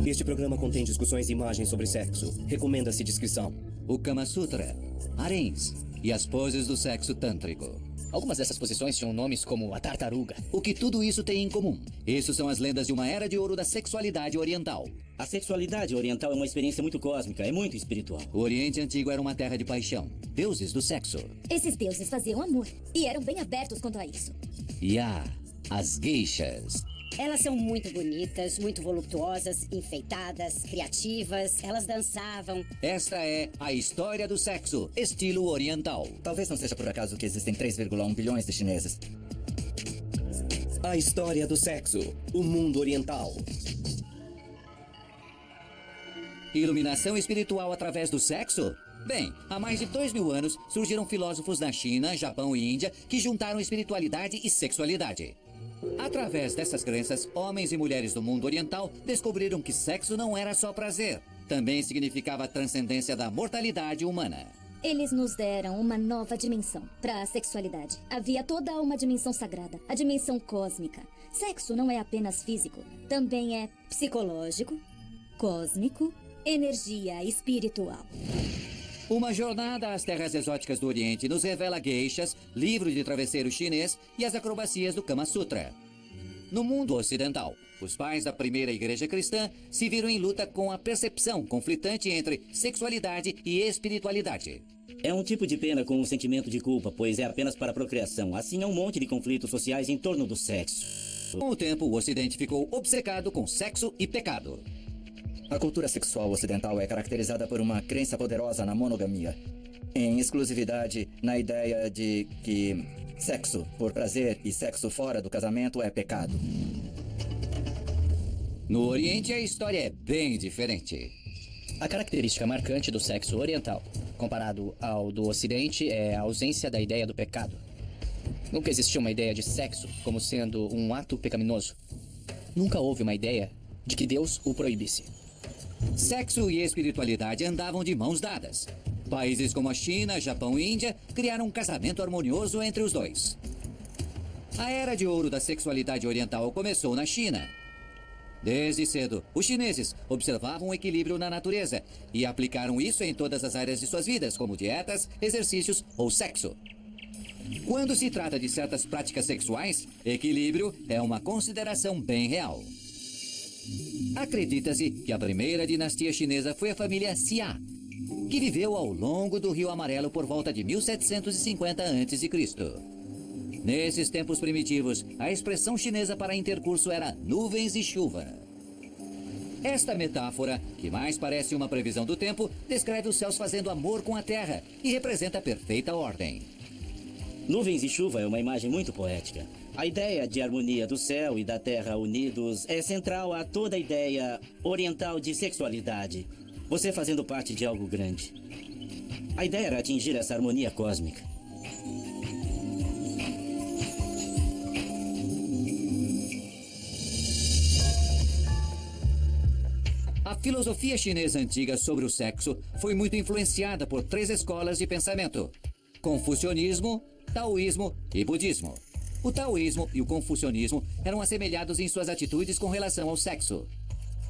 Este programa contém discussões e imagens sobre sexo. Recomenda-se discrição. O Kama Sutra, haréns e as poses do sexo tântrico. Algumas dessas posições tinham nomes como a tartaruga. O que tudo isso tem em comum? Isso são as lendas de uma era de ouro da sexualidade oriental. A sexualidade oriental é uma experiência muito cósmica, é muito espiritual. O Oriente Antigo era uma terra de paixão, deuses do sexo. Esses deuses faziam amor e eram bem abertos quanto a isso. E há as geishas. Elas são muito bonitas, muito voluptuosas, enfeitadas, criativas. Elas dançavam. Esta é a história do sexo, estilo oriental. Talvez não seja por acaso que existem 3,1 bilhões de chineses. A história do sexo, o mundo oriental. Iluminação espiritual através do sexo? Bem, há mais de 2.000 anos surgiram filósofos na China, Japão e Índia que juntaram espiritualidade e sexualidade. Através dessas crenças, homens e mulheres do mundo oriental descobriram que sexo não era só prazer. Também significava a transcendência da mortalidade humana. Eles nos deram uma nova dimensão para a sexualidade. Havia toda uma dimensão sagrada, a dimensão cósmica. Sexo não é apenas físico, também é psicológico, cósmico, energia espiritual. Uma jornada às terras exóticas do Oriente nos revela geishas, livro de travesseiro chinês e as acrobacias do Kama Sutra. No mundo ocidental, os pais da primeira igreja cristã se viram em luta com a percepção conflitante entre sexualidade e espiritualidade. É um tipo de pena com um sentimento de culpa, pois é apenas para a procriação. Assim, há um monte de conflitos sociais em torno do sexo. Com o tempo, o Ocidente ficou obcecado com sexo e pecado. A cultura sexual ocidental é caracterizada por uma crença poderosa na monogamia, em exclusividade, na ideia de que sexo por prazer e sexo fora do casamento é pecado. No Oriente, a história é bem diferente. A característica marcante do sexo oriental, comparado ao do Ocidente, é a ausência da ideia do pecado. Nunca existiu uma ideia de sexo como sendo um ato pecaminoso. Nunca houve uma ideia de que Deus o proibisse. Sexo e espiritualidade andavam de mãos dadas. Países como a China, Japão e Índia criaram um casamento harmonioso entre os dois. A era de ouro da sexualidade oriental começou na China. Desde cedo, os chineses observavam o equilíbrio na natureza e aplicaram isso em todas as áreas de suas vidas, como dietas, exercícios ou sexo. Quando se trata de certas práticas sexuais, equilíbrio é uma consideração bem real. Acredita-se que a primeira dinastia chinesa foi a família Xia, que viveu ao longo do Rio Amarelo por volta de 1750 a.C. Nesses tempos primitivos, a expressão chinesa para intercurso era nuvens e chuva. Esta metáfora, que mais parece uma previsão do tempo, descreve os céus fazendo amor com a terra e representa a perfeita ordem. Nuvens e chuva é uma imagem muito poética. A ideia de harmonia do céu e da terra unidos é central a toda a ideia oriental de sexualidade. Você fazendo parte de algo grande. A ideia era atingir essa harmonia cósmica. A filosofia chinesa antiga sobre o sexo foi muito influenciada por 3 escolas de pensamento: confucionismo, taoísmo e budismo. O taoísmo e o confucionismo eram assemelhados em suas atitudes com relação ao sexo.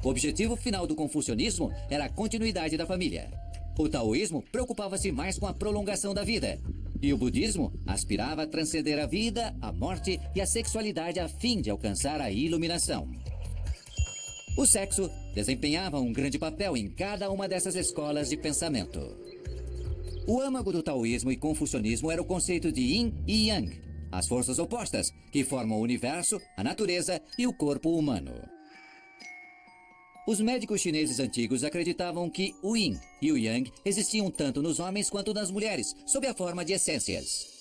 O objetivo final do confucionismo era a continuidade da família. O taoísmo preocupava-se mais com a prolongação da vida. E o budismo aspirava a transcender a vida, a morte e a sexualidade a fim de alcançar a iluminação. O sexo desempenhava um grande papel em cada uma dessas escolas de pensamento. O âmago do taoísmo e confucionismo era o conceito de yin e yang, as forças opostas que formam o universo, a natureza e o corpo humano. Os médicos chineses antigos acreditavam que o yin e o yang existiam tanto nos homens quanto nas mulheres, sob a forma de essências.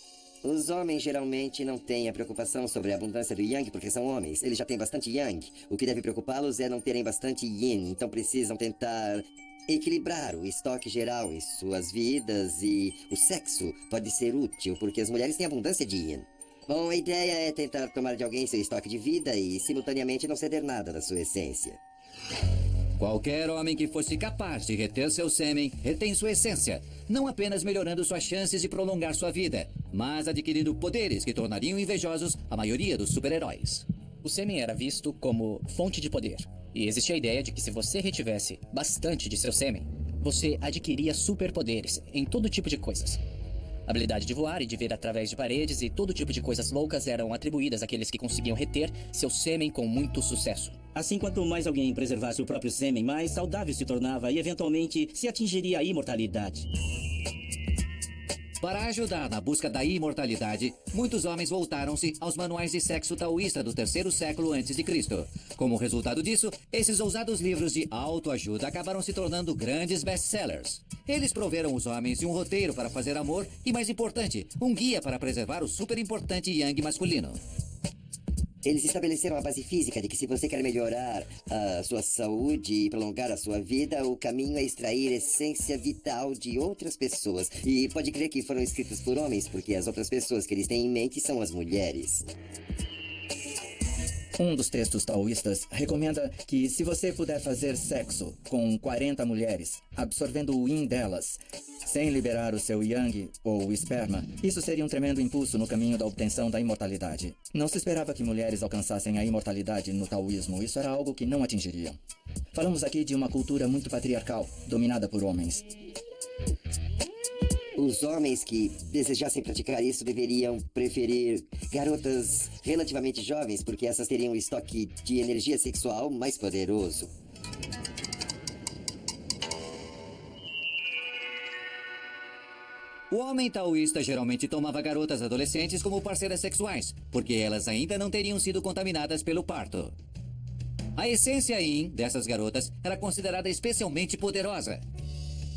Os homens geralmente não têm a preocupação sobre a abundância do yang porque são homens. Eles já têm bastante yang. O que deve preocupá-los é não terem bastante yin, então precisam tentar equilibrar o estoque geral em suas vidas, e o sexo pode ser útil porque as mulheres têm abundância de yin. Bom, a ideia é tentar tomar de alguém seu estoque de vida e simultaneamente não ceder nada da sua essência. Qualquer homem que fosse capaz de reter seu sêmen retém sua essência, não apenas melhorando suas chances de prolongar sua vida, mas adquirindo poderes que tornariam invejosos a maioria dos super-heróis. O sêmen era visto como fonte de poder. E existia a ideia de que se você retivesse bastante de seu sêmen, você adquiria superpoderes em todo tipo de coisas. A habilidade de voar e de ver através de paredes e todo tipo de coisas loucas eram atribuídas àqueles que conseguiam reter seu sêmen com muito sucesso. Assim, quanto mais alguém preservasse o próprio sêmen, mais saudável se tornava e, eventualmente, se atingiria a imortalidade. Para ajudar na busca da imortalidade, muitos homens voltaram-se aos manuais de sexo taoísta do 3º século a.C. Como resultado disso, esses ousados livros de autoajuda acabaram se tornando grandes best-sellers. Eles proveram os homens de um roteiro para fazer amor e, mais importante, um guia para preservar o super importante yang masculino. Eles estabeleceram a base física de que se você quer melhorar a sua saúde e prolongar a sua vida, o caminho é extrair essência vital de outras pessoas. E pode crer que foram escritos por homens, porque as outras pessoas que eles têm em mente são as mulheres. Um dos textos taoístas recomenda que se você puder fazer sexo com 40 mulheres, absorvendo o yin delas, sem liberar o seu yang ou esperma, isso seria um tremendo impulso no caminho da obtenção da imortalidade. Não se esperava que mulheres alcançassem a imortalidade no taoísmo, isso era algo que não atingiriam. Falamos aqui de uma cultura muito patriarcal, dominada por homens. Os homens que desejassem praticar isso deveriam preferir garotas relativamente jovens, porque essas teriam um estoque de energia sexual mais poderoso. O homem taoísta geralmente tomava garotas adolescentes como parceiras sexuais, porque elas ainda não teriam sido contaminadas pelo parto. A essência yin dessas garotas era considerada especialmente poderosa.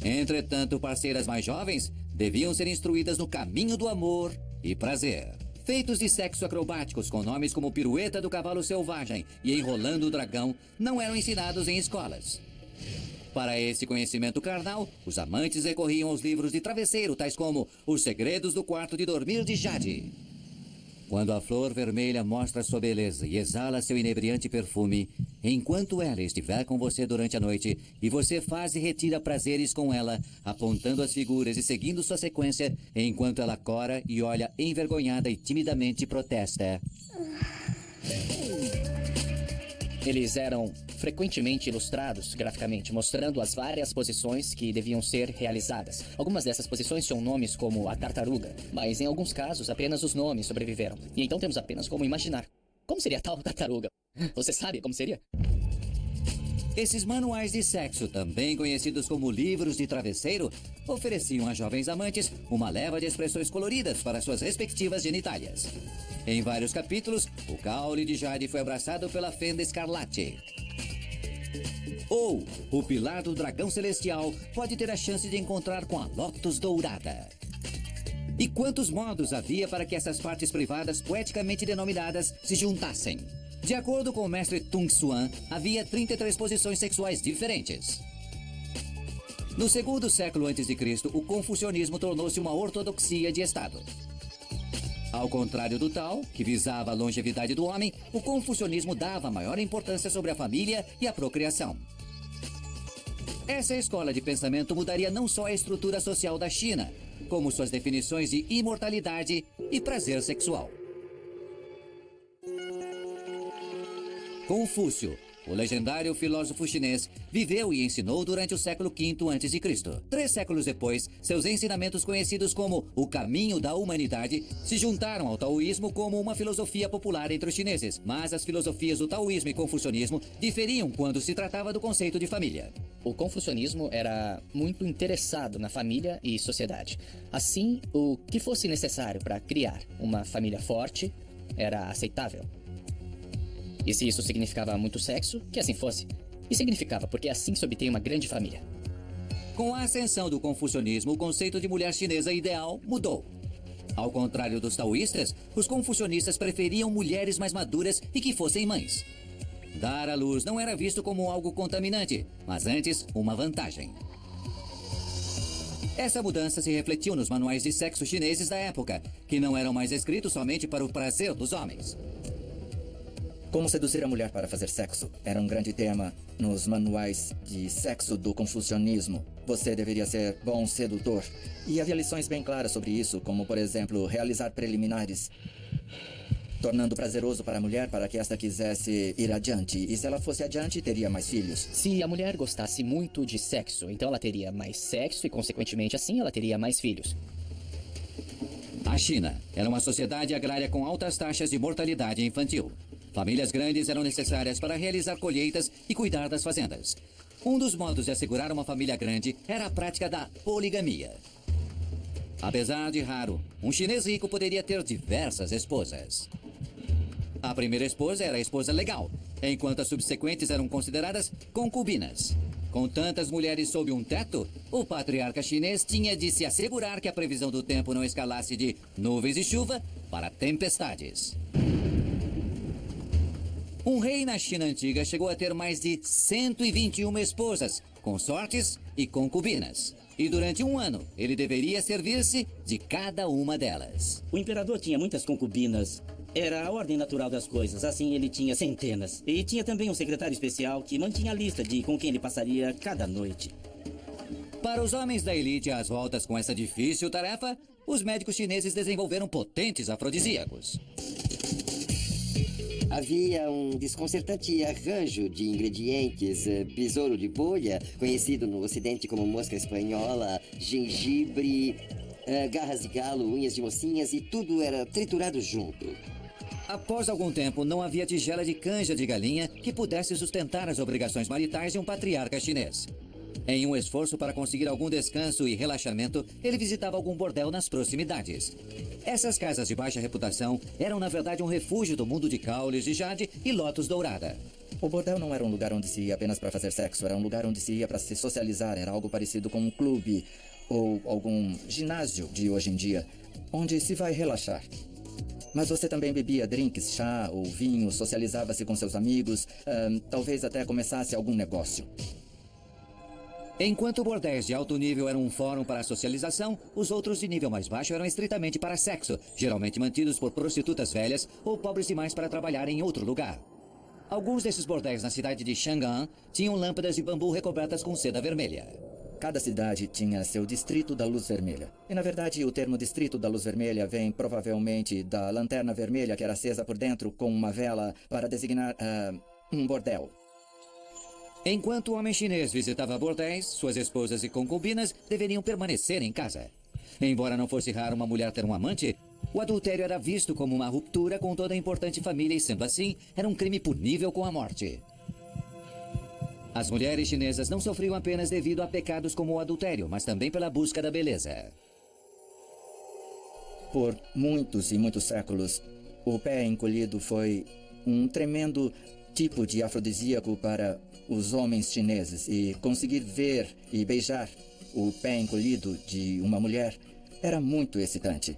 Entretanto, parceiras mais jovens deviam ser instruídas no caminho do amor e prazer. Feitos de sexo acrobáticos com nomes como Pirueta do Cavalo Selvagem e Enrolando o Dragão não eram ensinados em escolas. Para esse conhecimento carnal, os amantes recorriam aos livros de travesseiro, tais como Os Segredos do Quarto de Dormir de Jade. Quando a flor vermelha mostra sua beleza e exala seu inebriante perfume, enquanto ela estiver com você durante a noite e você faz e retira prazeres com ela, apontando as figuras e seguindo sua sequência, enquanto ela cora e olha envergonhada e timidamente protesta. Eles eram frequentemente ilustrados graficamente, mostrando as várias posições que deviam ser realizadas. Algumas dessas posições tinham nomes como a tartaruga, mas em alguns casos apenas os nomes sobreviveram. E então temos apenas como imaginar. Como seria tal tartaruga? Você sabe como seria? Esses manuais de sexo, também conhecidos como livros de travesseiro, ofereciam a jovens amantes uma leva de expressões coloridas para suas respectivas genitálias. Em vários capítulos, o caule de Jade foi abraçado pela fenda escarlate. Ou o pilar do dragão celestial pode ter a chance de encontrar com a lótus dourada. E quantos modos havia para que essas partes privadas poeticamente denominadas se juntassem? De acordo com o mestre Tung Xuan, havia 33 posições sexuais diferentes. No 2º século a.C., o confucionismo tornou-se uma ortodoxia de Estado. Ao contrário do Tao, que visava a longevidade do homem, o confucionismo dava maior importância sobre a família e a procriação. Essa escola de pensamento mudaria não só a estrutura social da China, como suas definições de imortalidade e prazer sexual. Confúcio, o legendário filósofo chinês, viveu e ensinou durante o século V a.C. 3 séculos depois, seus ensinamentos conhecidos como o caminho da humanidade se juntaram ao taoísmo como uma filosofia popular entre os chineses. Mas as filosofias do taoísmo e confucionismo diferiam quando se tratava do conceito de família. O confucionismo era muito interessado na família e sociedade. Assim, o que fosse necessário para criar uma família forte era aceitável. E se isso significava muito sexo, que assim fosse. E significava porque assim se obtém uma grande família. Com a ascensão do confucionismo, o conceito de mulher chinesa ideal mudou. Ao contrário dos taoístas, os confucionistas preferiam mulheres mais maduras e que fossem mães. Dar à luz não era visto como algo contaminante, mas antes uma vantagem. Essa mudança se refletiu nos manuais de sexo chineses da época, que não eram mais escritos somente para o prazer dos homens. Como seduzir a mulher para fazer sexo era um grande tema nos manuais de sexo do confucionismo. Você deveria ser bom sedutor. E havia lições bem claras sobre isso, como, por exemplo, realizar preliminares. tornando prazeroso para a mulher para que esta quisesse ir adiante. E se ela fosse adiante, teria mais filhos. Se a mulher gostasse muito de sexo, então ela teria mais sexo e, consequentemente, assim ela teria mais filhos. A China era uma sociedade agrária com altas taxas de mortalidade infantil. Famílias grandes eram necessárias para realizar colheitas e cuidar das fazendas. Um dos modos de assegurar uma família grande era a prática da poligamia. Apesar de raro, um chinês rico poderia ter diversas esposas. A primeira esposa era a esposa legal, enquanto as subsequentes eram consideradas concubinas. Com tantas mulheres sob um teto, o patriarca chinês tinha de se assegurar que a previsão do tempo não escalasse de nuvens e chuva para tempestades. Um rei na China antiga chegou a ter mais de 121 esposas, consortes e concubinas. E durante um ano, ele deveria servir-se de cada uma delas. O imperador tinha muitas concubinas. Era a ordem natural das coisas, assim ele tinha centenas. E tinha também um secretário especial que mantinha a lista de com quem ele passaria cada noite. Para os homens da elite às voltas com essa difícil tarefa, os médicos chineses desenvolveram potentes afrodisíacos. Havia um desconcertante arranjo de ingredientes, besouro de bolha, conhecido no ocidente como mosca espanhola, gengibre, garras de galo, unhas de mocinhas e tudo era triturado junto. Após algum tempo, não havia tigela de canja de galinha que pudesse sustentar as obrigações maritais de um patriarca chinês. Em um esforço para conseguir algum descanso e relaxamento, ele visitava algum bordel nas proximidades. Essas casas de baixa reputação eram, na verdade, um refúgio do mundo de caules de jade e lótus dourada. O bordel não era um lugar onde se ia apenas para fazer sexo, era um lugar onde se ia para se socializar, era algo parecido com um clube ou algum ginásio de hoje em dia, onde se vai relaxar. Mas você também bebia drinks, chá ou vinho, socializava-se com seus amigos, talvez até começasse algum negócio. Enquanto bordéis de alto nível eram um fórum para a socialização, os outros de nível mais baixo eram estritamente para sexo, geralmente mantidos por prostitutas velhas ou pobres demais para trabalhar em outro lugar. Alguns desses bordéis na cidade de Chang'an tinham lâmpadas de bambu recobertas com seda vermelha. Cada cidade tinha seu distrito da luz vermelha. E, na verdade, o termo distrito da luz vermelha vem provavelmente da lanterna vermelha que era acesa por dentro com uma vela para designar um bordel. Enquanto o homem chinês visitava bordéis, suas esposas e concubinas deveriam permanecer em casa. Embora não fosse raro uma mulher ter um amante, o adultério era visto como uma ruptura com toda a importante família e, sendo assim, era um crime punível com a morte. As mulheres chinesas não sofriam apenas devido a pecados como o adultério, mas também pela busca da beleza. Por muitos e muitos séculos, o pé encolhido foi um tremendo tipo de afrodisíaco para os homens chineses, e conseguir ver e beijar o pé encolhido de uma mulher era muito excitante.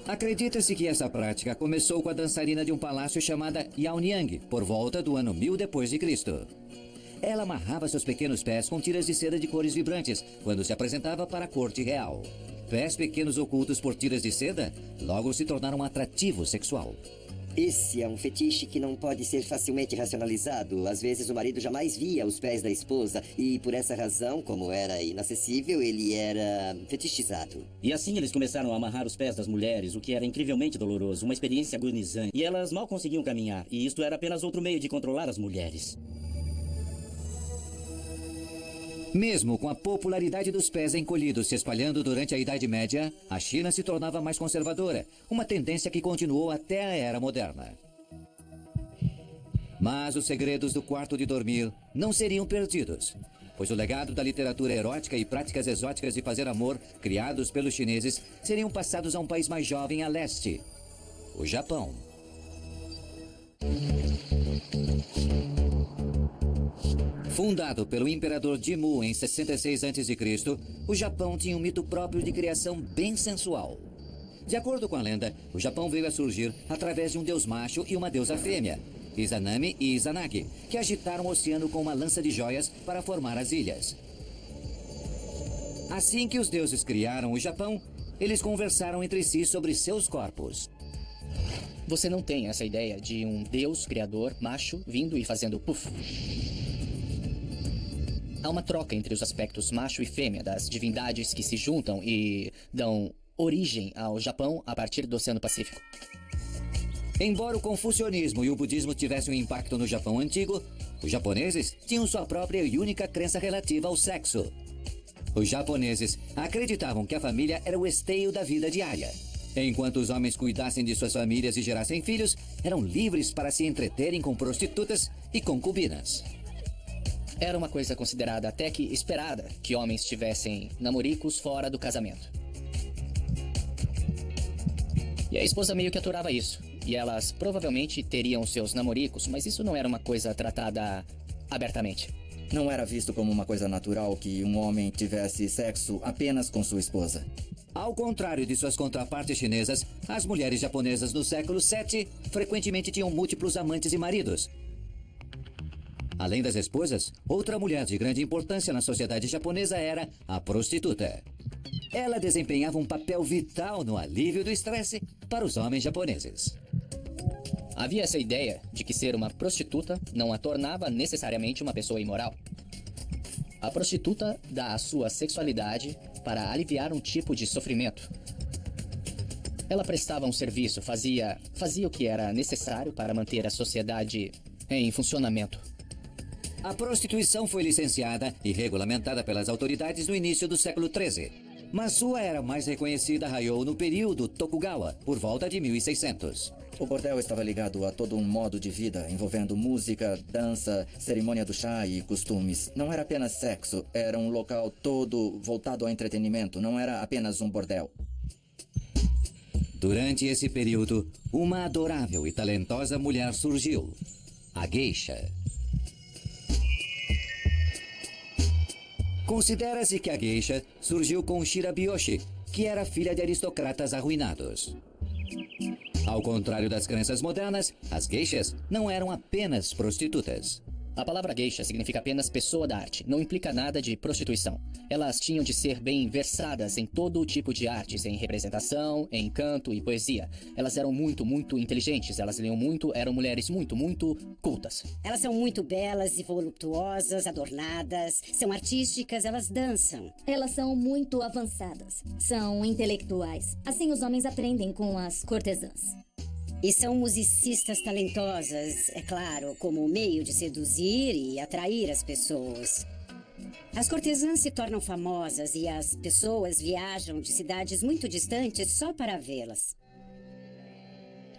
Acredita-se que essa prática começou com a dançarina de um palácio chamada Yao Niang, por volta do ano 1000 depois de Cristo. Ela amarrava seus pequenos pés com tiras de seda de cores vibrantes quando se apresentava para a corte real. Pés pequenos ocultos por tiras de seda logo se tornaram um atrativo sexual. Esse é um fetiche que não pode ser facilmente racionalizado. Às vezes o marido jamais via os pés da esposa e, por essa razão, como era inacessível, ele era fetichizado. E assim eles começaram a amarrar os pés das mulheres, o que era incrivelmente doloroso, uma experiência agonizante. E elas mal conseguiam caminhar, e isto era apenas outro meio de controlar as mulheres. Mesmo com a popularidade dos pés encolhidos se espalhando durante a Idade Média, a China se tornava mais conservadora, uma tendência que continuou até a Era Moderna. Mas os segredos do quarto de dormir não seriam perdidos, pois o legado da literatura erótica e práticas exóticas de fazer amor, criados pelos chineses, seriam passados a um país mais jovem a leste, o Japão. Fundado pelo imperador Jimmu em 66 a.C., o Japão tinha um mito próprio de criação bem sensual. De acordo com a lenda, o Japão veio a surgir através de um deus macho e uma deusa fêmea, Izanami e Izanagi, que agitaram o oceano com uma lança de joias para formar as ilhas. Assim que os deuses criaram o Japão, eles conversaram entre si sobre seus corpos. Você não tem essa ideia de um deus criador macho vindo e fazendo puff? Há uma troca entre os aspectos macho e fêmea das divindades que se juntam e dão origem ao Japão a partir do Oceano Pacífico. Embora o confucionismo e o budismo tivessem um impacto no Japão antigo, os japoneses tinham sua própria e única crença relativa ao sexo. Os japoneses acreditavam que a família era o esteio da vida diária. Enquanto os homens cuidassem de suas famílias e gerassem filhos, eram livres para se entreterem com prostitutas e concubinas. Era uma coisa considerada até que esperada que homens tivessem namoricos fora do casamento. E a esposa meio que aturava isso. E elas provavelmente teriam seus namoricos, mas isso não era uma coisa tratada abertamente. Não era visto como uma coisa natural que um homem tivesse sexo apenas com sua esposa. Ao contrário de suas contrapartes chinesas, as mulheres japonesas no século VII frequentemente tinham múltiplos amantes e maridos. Além das esposas, outra mulher de grande importância na sociedade japonesa era a prostituta. Ela desempenhava um papel vital no alívio do estresse para os homens japoneses. Havia essa ideia de que ser uma prostituta não a tornava necessariamente uma pessoa imoral. A prostituta dá a sua sexualidade para aliviar um tipo de sofrimento. Ela prestava um serviço, fazia o que era necessário para manter a sociedade em funcionamento. A prostituição foi licenciada e regulamentada pelas autoridades no início do século XIII. Mas sua era mais reconhecida raiou no período Tokugawa, por volta de 1600. O bordel estava ligado a todo um modo de vida, envolvendo música, dança, cerimônia do chá e costumes. Não era apenas sexo, era um local todo voltado ao entretenimento, não era apenas um bordel. Durante esse período, uma adorável e talentosa mulher surgiu, a geisha. Considera-se que a geisha surgiu com Shirabiyoshi, que era filha de aristocratas arruinados. Ao contrário das crenças modernas, as geishas não eram apenas prostitutas. A palavra geisha significa apenas pessoa da arte, não implica nada de prostituição. Elas tinham de ser bem versadas em todo tipo de artes, em representação, em canto e poesia. Elas eram muito inteligentes, elas liam muito, eram mulheres muito cultas. Elas são muito belas e voluptuosas, adornadas, são artísticas, elas dançam. Elas são muito avançadas, são intelectuais. Assim os homens aprendem com as cortesãs. E são musicistas talentosas, é claro, como meio de seduzir e atrair as pessoas. As cortesãs se tornam famosas e as pessoas viajam de cidades muito distantes só para vê-las.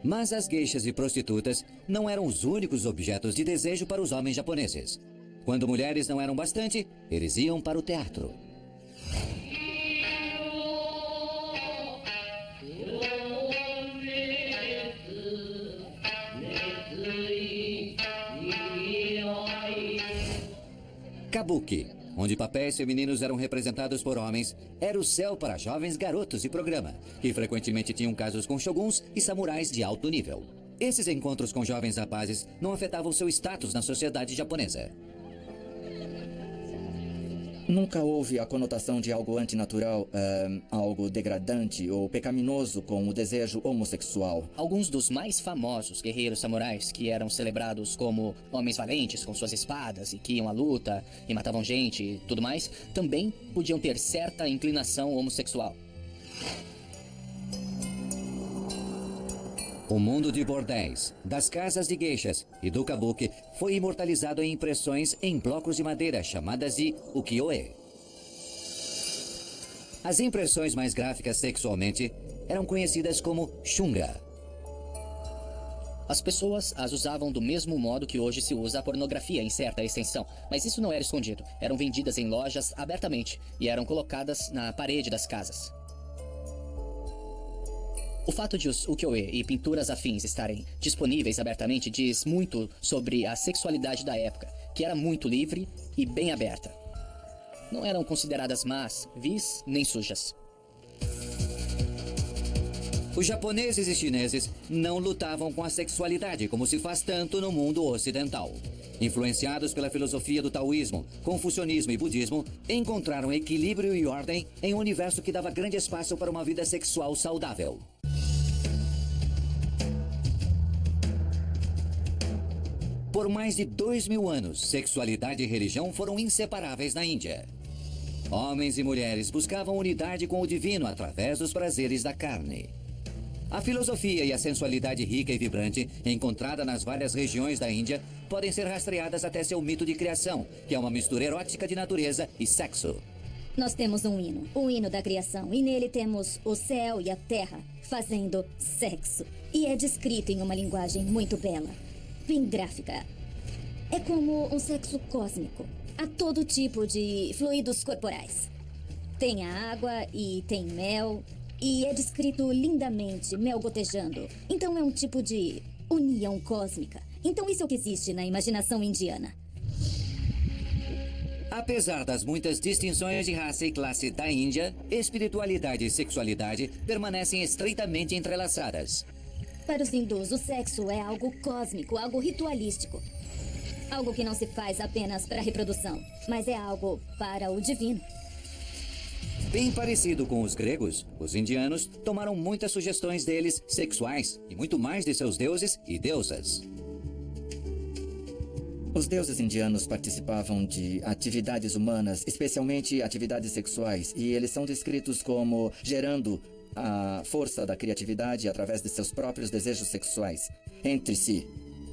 Mas as geishas e prostitutas não eram os únicos objetos de desejo para os homens japoneses. Quando mulheres não eram bastante, eles iam para o teatro. Kabuki, onde papéis femininos eram representados por homens, era o céu para jovens garotos de programa, que frequentemente tinham casos com shoguns e samurais de alto nível. Esses encontros com jovens rapazes não afetavam seu status na sociedade japonesa. Nunca houve a conotação de algo antinatural, algo degradante ou pecaminoso com o desejo homossexual. Alguns dos mais famosos guerreiros samurais, que eram celebrados como homens valentes com suas espadas e que iam à luta e matavam gente e tudo mais, também podiam ter certa inclinação homossexual. O mundo de bordéis, das casas de geishas e do kabuki foi imortalizado em impressões em blocos de madeira chamadas de ukiyo-e. As impressões mais gráficas sexualmente eram conhecidas como shunga. As pessoas as usavam do mesmo modo que hoje se usa a pornografia em certa extensão, mas isso não era escondido. Eram vendidas em lojas abertamente e eram colocadas na parede das casas. O fato de os ukiyo-e e pinturas afins estarem disponíveis abertamente diz muito sobre a sexualidade da época, que era muito livre e bem aberta. Não eram consideradas más, vis nem sujas. Os japoneses e chineses não lutavam com a sexualidade como se faz tanto no mundo ocidental. Influenciados pela filosofia do taoísmo, confucionismo e budismo, encontraram equilíbrio e ordem em um universo que dava grande espaço para uma vida sexual saudável. Por mais de 2000 anos, sexualidade e religião foram inseparáveis na Índia. Homens e mulheres buscavam unidade com o divino através dos prazeres da carne. A filosofia e a sensualidade rica e vibrante, encontrada nas várias regiões da Índia, podem ser rastreadas até seu mito de criação, que é uma mistura erótica de natureza e sexo. Nós temos um hino, o hino da criação, e nele temos o céu e a terra fazendo sexo. E é descrito em uma linguagem muito bela, bem gráfica. É como um sexo cósmico. Há todo tipo de fluidos corporais. Tem a água e tem mel, e é descrito lindamente, mel gotejando. Então é um tipo de união cósmica. Então isso é o que existe na imaginação indiana. Apesar das muitas distinções de raça e classe da Índia, espiritualidade e sexualidade permanecem estreitamente entrelaçadas. Para os hindus, o sexo é algo cósmico, algo ritualístico. Algo que não se faz apenas para a reprodução, mas é algo para o divino. Bem parecido com os gregos, os indianos tomaram muitas sugestões deles sexuais e muito mais de seus deuses e deusas. Os deuses indianos participavam de atividades humanas, especialmente atividades sexuais, e eles são descritos como gerando a força da criatividade através de seus próprios desejos sexuais entre si.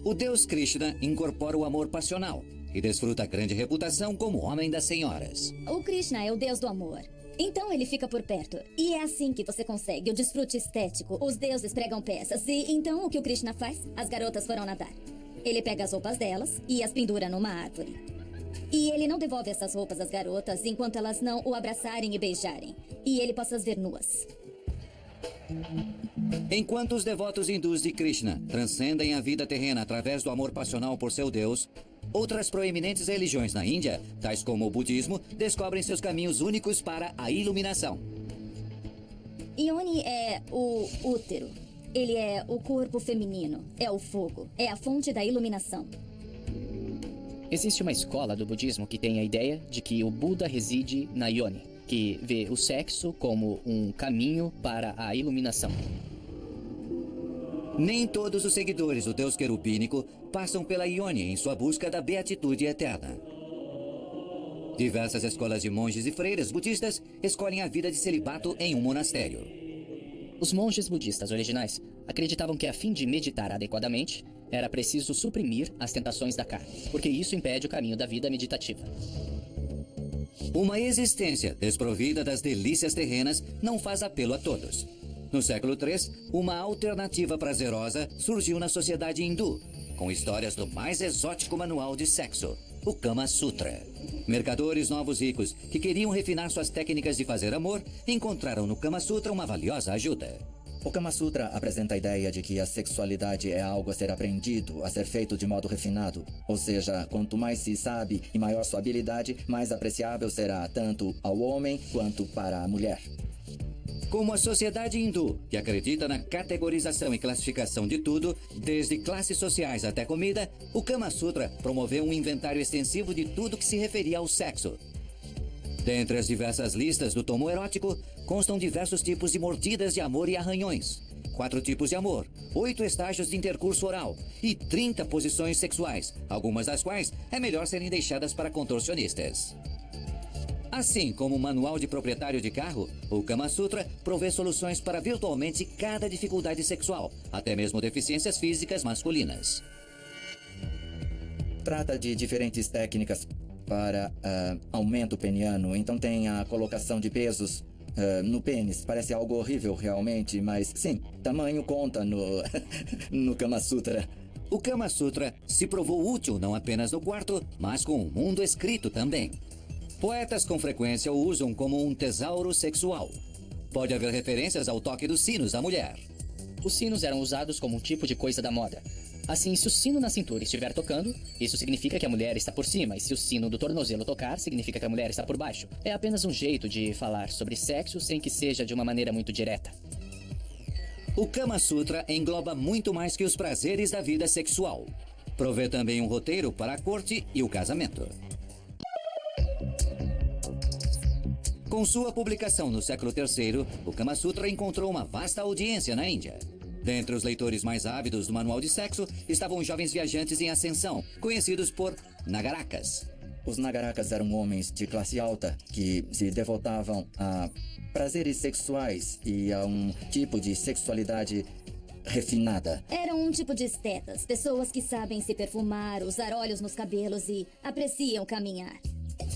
O deus Krishna incorpora o amor passional e desfruta grande reputação como homem das senhoras. O Krishna é o deus do amor. Então ele fica por perto. E é assim que você consegue o desfrute estético. Os deuses pregam peças. E então o que o Krishna faz? As garotas foram nadar. Ele pega as roupas delas e as pendura numa árvore. E ele não devolve essas roupas às garotas enquanto elas não o abraçarem e beijarem. E ele possa as ver nuas. Enquanto os devotos hindus de Krishna transcendem a vida terrena através do amor passional por seu Deus, outras proeminentes religiões na Índia, tais como o budismo, descobrem seus caminhos únicos para a iluminação. Yoni é o útero. Ele é o corpo feminino, é o fogo, é a fonte da iluminação. Existe uma escola do budismo que tem a ideia de que o Buda reside na Yoni, que vê o sexo como um caminho para a iluminação. Nem todos os seguidores do deus querubínico passam pela Yoni em sua busca da beatitude eterna. Diversas escolas de monges e freiras budistas escolhem a vida de celibato em um monastério. Os monges budistas originais acreditavam que, a fim de meditar adequadamente, era preciso suprimir as tentações da carne, porque isso impede o caminho da vida meditativa. Uma existência desprovida das delícias terrenas não faz apelo a todos. No século III, uma alternativa prazerosa surgiu na sociedade hindu, com histórias do mais exótico manual de sexo, o Kama Sutra. Mercadores novos ricos que queriam refinar suas técnicas de fazer amor encontraram no Kama Sutra uma valiosa ajuda. O Kama Sutra apresenta a ideia de que a sexualidade é algo a ser aprendido, a ser feito de modo refinado. Ou seja, quanto mais se sabe e maior sua habilidade, mais apreciável será tanto ao homem quanto para a mulher. Como a sociedade hindu, que acredita na categorização e classificação de tudo, desde classes sociais até comida, o Kama Sutra promoveu um inventário extensivo de tudo que se referia ao sexo. Dentre as diversas listas do tomo erótico, constam diversos tipos de mordidas de amor e arranhões, 4 tipos de amor, 8 estágios de intercurso oral e 30 posições sexuais, algumas das quais é melhor serem deixadas para contorcionistas. Assim como o manual de proprietário de carro, o Kama Sutra provê soluções para virtualmente cada dificuldade sexual, até mesmo deficiências físicas masculinas. Trata de diferentes técnicas para aumento peniano, então tem a colocação de pesos no pênis. Parece algo horrível realmente, mas sim, tamanho conta no Kama Sutra. O Kama Sutra se provou útil não apenas no quarto, mas com o mundo escrito também. Poetas com frequência o usam como um tesouro sexual. Pode haver referências ao toque dos sinos da mulher. Os sinos eram usados como um tipo de coisa da moda. Assim, se o sino na cintura estiver tocando, isso significa que a mulher está por cima, e se o sino do tornozelo tocar, significa que a mulher está por baixo. É apenas um jeito de falar sobre sexo sem que seja de uma maneira muito direta. O Kama Sutra engloba muito mais que os prazeres da vida sexual. Provê também um roteiro para a corte e o casamento. Com sua publicação no século III, o Kama Sutra encontrou uma vasta audiência na Índia. Dentre os leitores mais ávidos do manual de sexo estavam os jovens viajantes em ascensão, conhecidos por Nagarakas. Os Nagarakas eram homens de classe alta que se devotavam a prazeres sexuais e a um tipo de sexualidade refinada. Eram um tipo de estetas, pessoas que sabem se perfumar, usar óleos nos cabelos e apreciam caminhar.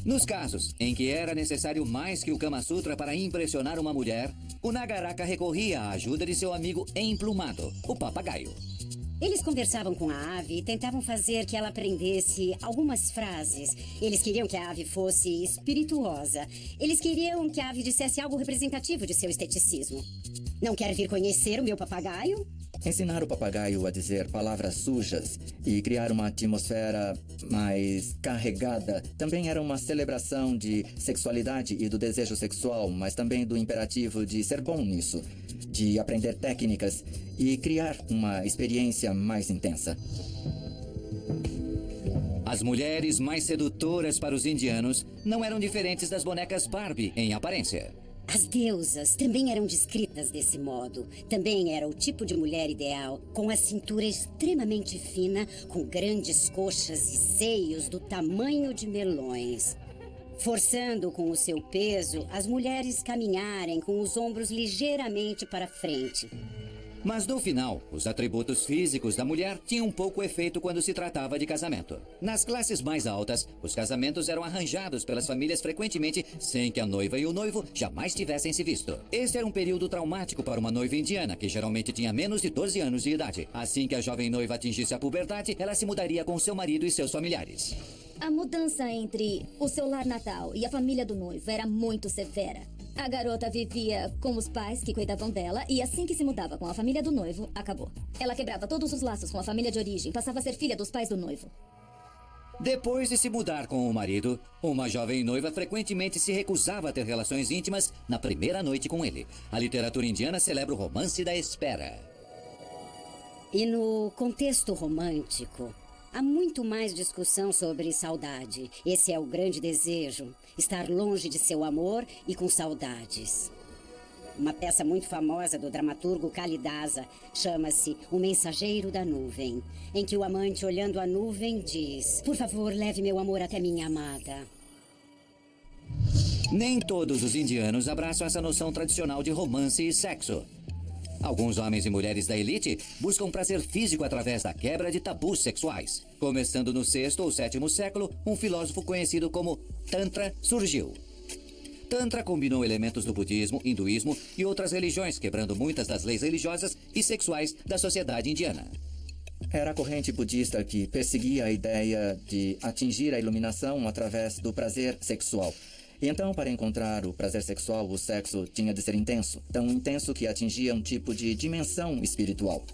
Nos casos em que era necessário mais que o Kama Sutra para impressionar uma mulher, o Nagaraka recorria à ajuda de seu amigo emplumado, o papagaio. Eles conversavam com a ave e tentavam fazer que ela aprendesse algumas frases. Eles queriam que a ave fosse espirituosa. Eles queriam que a ave dissesse algo representativo de seu esteticismo. Não quer vir conhecer o meu papagaio? Ensinar o papagaio a dizer palavras sujas e criar uma atmosfera mais carregada também era uma celebração de sexualidade e do desejo sexual, mas também do imperativo de ser bom nisso, de aprender técnicas e criar uma experiência mais intensa. As mulheres mais sedutoras para os indianos não eram diferentes das bonecas Barbie em aparência. As deusas também eram descritas desse modo. Também era o tipo de mulher ideal, com a cintura extremamente fina, com grandes coxas e seios do tamanho de melões. Forçando com o seu peso as mulheres caminharem com os ombros ligeiramente para frente. Mas no final, os atributos físicos da mulher tinham pouco efeito quando se tratava de casamento. Nas classes mais altas, os casamentos eram arranjados pelas famílias frequentemente sem que a noiva e o noivo jamais tivessem se visto. Esse era um período traumático para uma noiva indiana, que geralmente tinha menos de 12 anos de idade. Assim que a jovem noiva atingisse a puberdade, ela se mudaria com seu marido e seus familiares. A mudança entre o seu lar natal e a família do noivo era muito severa. A garota vivia com os pais que cuidavam dela e assim que se mudava com a família do noivo, acabou. Ela quebrava todos os laços com a família de origem, passava a ser filha dos pais do noivo. Depois de se mudar com o marido, uma jovem noiva frequentemente se recusava a ter relações íntimas na primeira noite com ele. A literatura indiana celebra o romance da espera. E no contexto romântico, há muito mais discussão sobre saudade. Esse é o grande desejo, estar longe de seu amor e com saudades. Uma peça muito famosa do dramaturgo Kalidasa chama-se O Mensageiro da Nuvem, em que o amante, olhando a nuvem, diz: "Por favor, leve meu amor até minha amada." Nem todos os indianos abraçam essa noção tradicional de romance e sexo. Alguns homens e mulheres da elite buscam prazer físico através da quebra de tabus sexuais. Começando no 6º ou 7º século, um filósofo conhecido como Tantra surgiu. Tantra combinou elementos do budismo, hinduísmo e outras religiões, quebrando muitas das leis religiosas e sexuais da sociedade indiana. Era a corrente budista que perseguia a ideia de atingir a iluminação através do prazer sexual. E então, para encontrar o prazer sexual, o sexo tinha de ser intenso. Tão intenso que atingia um tipo de dimensão espiritual.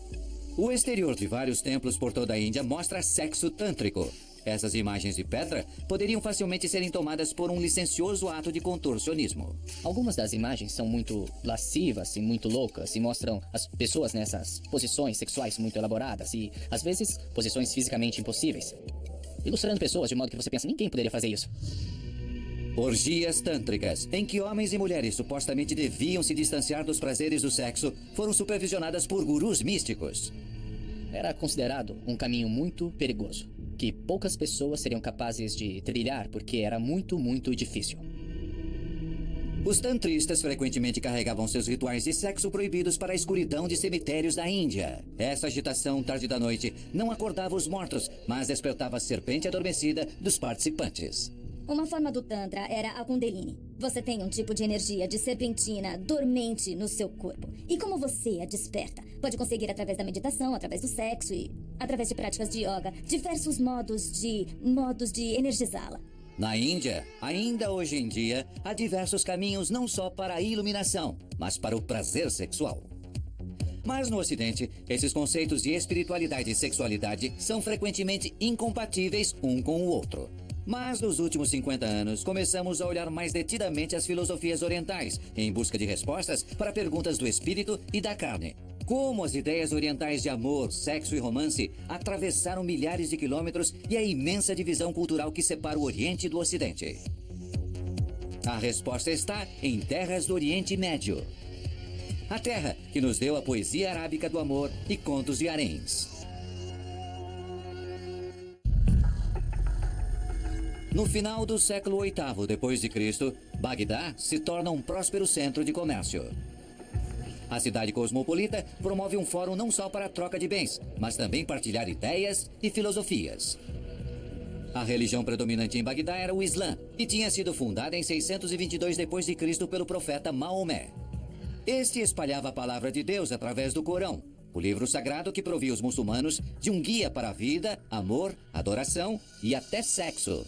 O exterior de vários templos por toda a Índia mostra sexo tântrico. Essas imagens de pedra poderiam facilmente serem tomadas por um licencioso ato de contorcionismo. Algumas das imagens são muito lascivas e muito loucas e mostram as pessoas nessas posições sexuais muito elaboradas e, às vezes, posições fisicamente impossíveis. Ilustrando pessoas de modo que você pensa, ninguém poderia fazer isso. Orgias tântricas, em que homens e mulheres supostamente deviam se distanciar dos prazeres do sexo, foram supervisionadas por gurus místicos. Era considerado um caminho muito perigoso, que poucas pessoas seriam capazes de trilhar porque era muito, muito difícil. Os tantristas frequentemente carregavam seus rituais de sexo proibidos para a escuridão de cemitérios da Índia. Essa agitação tarde da noite não acordava os mortos, mas despertava a serpente adormecida dos participantes. Uma forma do Tantra era a Kundalini. Você tem um tipo de energia de serpentina dormente no seu corpo. E como você a desperta? Pode conseguir através da meditação, através do sexo e através de práticas de yoga, diversos modos de energizá-la. Na Índia, ainda hoje em dia, há diversos caminhos não só para a iluminação, mas para o prazer sexual. Mas no Ocidente, esses conceitos de espiritualidade e sexualidade são frequentemente incompatíveis um com o outro. Mas nos últimos 50 anos, começamos a olhar mais detidamente as filosofias orientais, em busca de respostas para perguntas do espírito e da carne. Como as ideias orientais de amor, sexo e romance atravessaram milhares de quilômetros e a imensa divisão cultural que separa o Oriente do Ocidente. A resposta está em terras do Oriente Médio. A terra que nos deu a poesia arábica do amor e contos de haréns. No final do século VIII d.C., Bagdá se torna um próspero centro de comércio. A cidade cosmopolita promove um fórum não só para a troca de bens, mas também partilhar ideias e filosofias. A religião predominante em Bagdá era o Islã, e tinha sido fundada em 622 d.C. pelo profeta Maomé. Este espalhava a palavra de Deus através do Corão, o livro sagrado que provia os muçulmanos de um guia para a vida, amor, adoração e até sexo.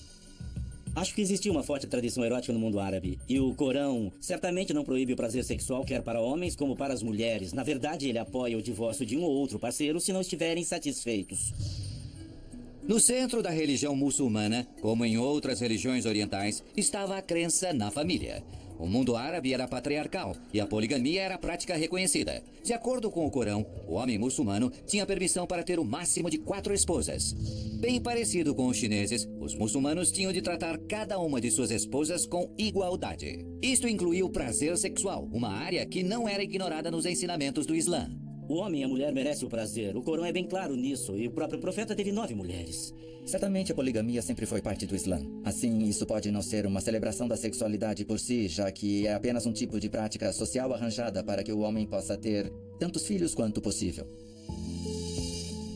Acho que existia uma forte tradição erótica no mundo árabe, e o Corão certamente não proíbe o prazer sexual quer para homens como para as mulheres. Na verdade, ele apoia o divórcio de um ou outro parceiro se não estiverem satisfeitos. No centro da religião muçulmana, como em outras religiões orientais, estava a crença na família. O mundo árabe era patriarcal e a poligamia era prática reconhecida. De acordo com o Corão, o homem muçulmano tinha permissão para ter o máximo de 4 esposas. Bem parecido com os chineses, os muçulmanos tinham de tratar cada uma de suas esposas com igualdade. Isto incluía o prazer sexual, uma área que não era ignorada nos ensinamentos do Islã. O homem e a mulher merecem o prazer. O Corão é bem claro nisso, e o próprio profeta teve 9 mulheres. Certamente a poligamia sempre foi parte do Islã. Assim, isso pode não ser uma celebração da sexualidade por si, já que é apenas um tipo de prática social arranjada para que o homem possa ter tantos filhos quanto possível.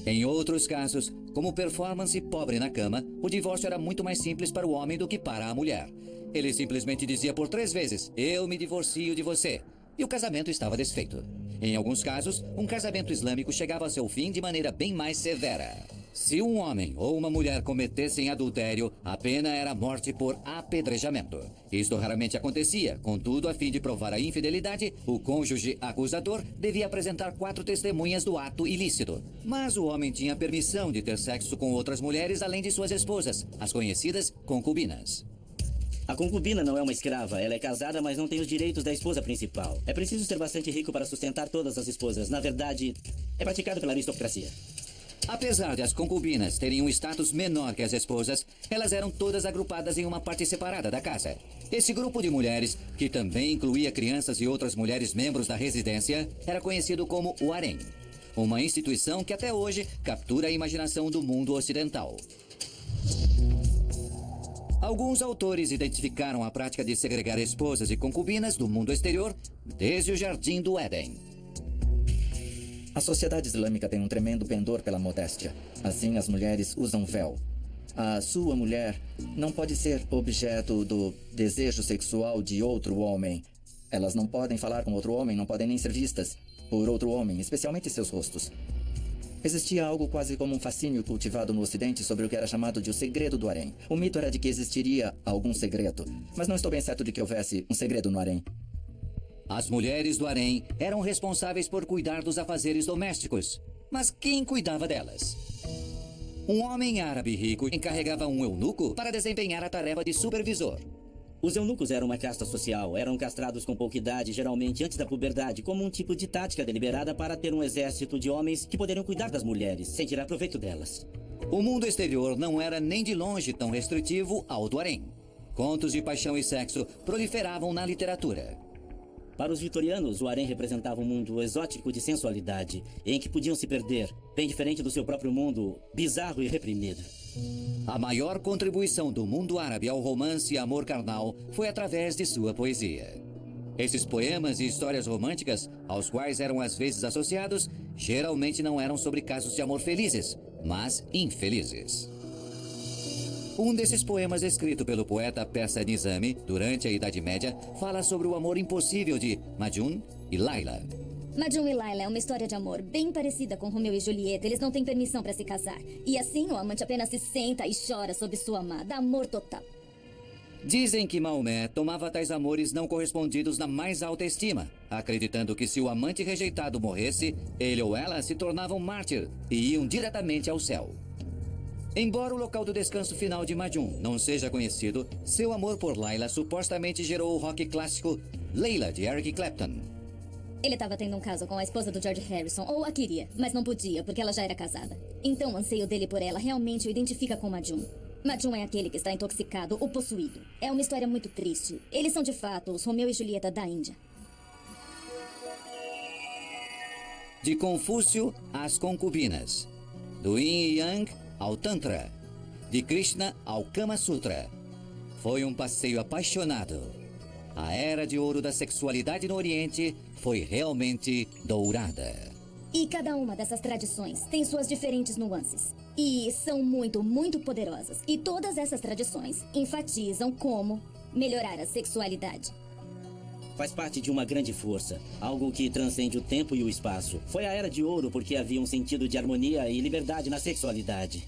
Em outros casos, como performance pobre na cama, o divórcio era muito mais simples para o homem do que para a mulher. Ele simplesmente dizia por 3 vezes, eu me divorcio de você. E o casamento estava desfeito. Em alguns casos, um casamento islâmico chegava a seu fim de maneira bem mais severa. Se um homem ou uma mulher cometessem adultério, a pena era morte por apedrejamento. Isto raramente acontecia, contudo, a fim de provar a infidelidade, o cônjuge acusador devia apresentar 4 testemunhas do ato ilícito. Mas o homem tinha permissão de ter sexo com outras mulheres além de suas esposas, as conhecidas concubinas. A concubina não é uma escrava, ela é casada, mas não tem os direitos da esposa principal. É preciso ser bastante rico para sustentar todas as esposas. Na verdade, é praticado pela aristocracia. Apesar de as concubinas terem um status menor que as esposas, elas eram todas agrupadas em uma parte separada da casa. Esse grupo de mulheres, que também incluía crianças e outras mulheres membros da residência, era conhecido como o harém. Uma instituição que até hoje captura a imaginação do mundo ocidental. Alguns autores identificaram a prática de segregar esposas e concubinas do mundo exterior desde o Jardim do Éden. A sociedade islâmica tem um tremendo pendor pela modéstia. Assim, as mulheres usam véu. A sua mulher não pode ser objeto do desejo sexual de outro homem. Elas não podem falar com outro homem, não podem nem ser vistas por outro homem, especialmente seus rostos. Existia algo quase como um fascínio cultivado no Ocidente sobre o que era chamado de o segredo do harém. O mito era de que existiria algum segredo, mas não estou bem certo de que houvesse um segredo no harém. As mulheres do harém eram responsáveis por cuidar dos afazeres domésticos. Mas quem cuidava delas? Um homem árabe rico encarregava um eunuco para desempenhar a tarefa de supervisor. Os eunucos eram uma casta social, eram castrados com pouca idade, geralmente antes da puberdade, como um tipo de tática deliberada para ter um exército de homens que poderiam cuidar das mulheres, sem tirar proveito delas. O mundo exterior não era nem de longe tão restritivo ao do harém. Contos de paixão e sexo proliferavam na literatura. Para os vitorianos, o harém representava um mundo exótico de sensualidade, em que podiam se perder, bem diferente do seu próprio mundo, bizarro e reprimido. A maior contribuição do mundo árabe ao romance e amor carnal foi através de sua poesia. Esses poemas e histórias românticas, aos quais eram às vezes associados, geralmente não eram sobre casos de amor felizes, mas infelizes. Um desses poemas, escrito pelo poeta persa Nizami durante a Idade Média, fala sobre o amor impossível de Majnun e Layla. Majnun e Layla é uma história de amor bem parecida com Romeu e Julieta. Eles não têm permissão para se casar. E assim, o amante apenas se senta e chora sobre sua amada. Amor total. Dizem que Maomé tomava tais amores não correspondidos na mais alta estima, acreditando que se o amante rejeitado morresse, ele ou ela se tornavam mártir e iam diretamente ao céu. Embora o local do descanso final de Majnun não seja conhecido, seu amor por Layla supostamente gerou o rock clássico Layla, de Eric Clapton. Ele estava tendo um caso com a esposa do George Harrison, ou a queria, mas não podia, porque ela já era casada. Então o anseio dele por ela realmente o identifica com Majnun. Majnun é aquele que está intoxicado ou possuído. É uma história muito triste. Eles são de fato os Romeu e Julieta da Índia. De Confúcio às concubinas. Do Yin e Yang ao Tantra. De Krishna ao Kama Sutra. Foi um passeio apaixonado. A era de ouro da sexualidade no Oriente foi realmente dourada. E cada uma dessas tradições tem suas diferentes nuances. E são muito, muito poderosas. E todas essas tradições enfatizam como melhorar a sexualidade. Faz parte de uma grande força, algo que transcende o tempo e o espaço. Foi a Era de Ouro porque havia um sentido de harmonia e liberdade na sexualidade.